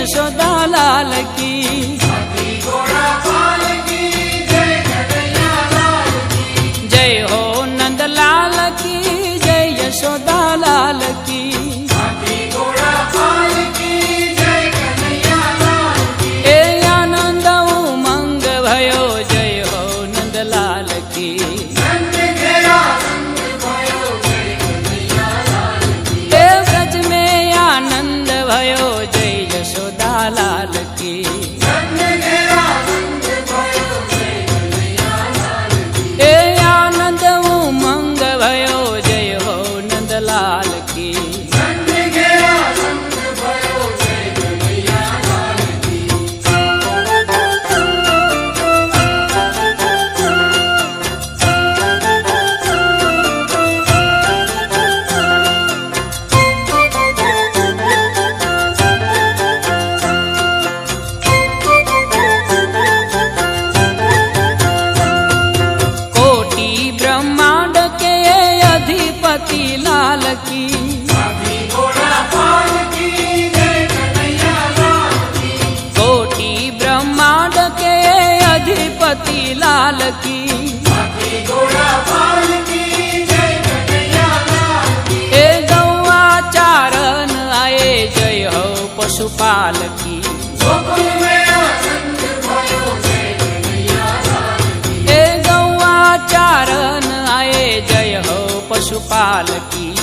यशोदा लाल की। जय हो नंद लाल की, जय यशोदा लाल की। ए आनंद उमंग भयो, जय हो नंद लाल की। ए ब्रज में आनंद भयो, जय यशोदा लाल की। ए आनंद उमंग भयो, जय हो नंद लाल की। अधिपति लाल की। कोटि ब्रह्मांड के अधिपति लाल की। ए गौआ चारण आए, जय हो पशुपाल की। ए गौआ चारण आए, जय हो पशुपाल की।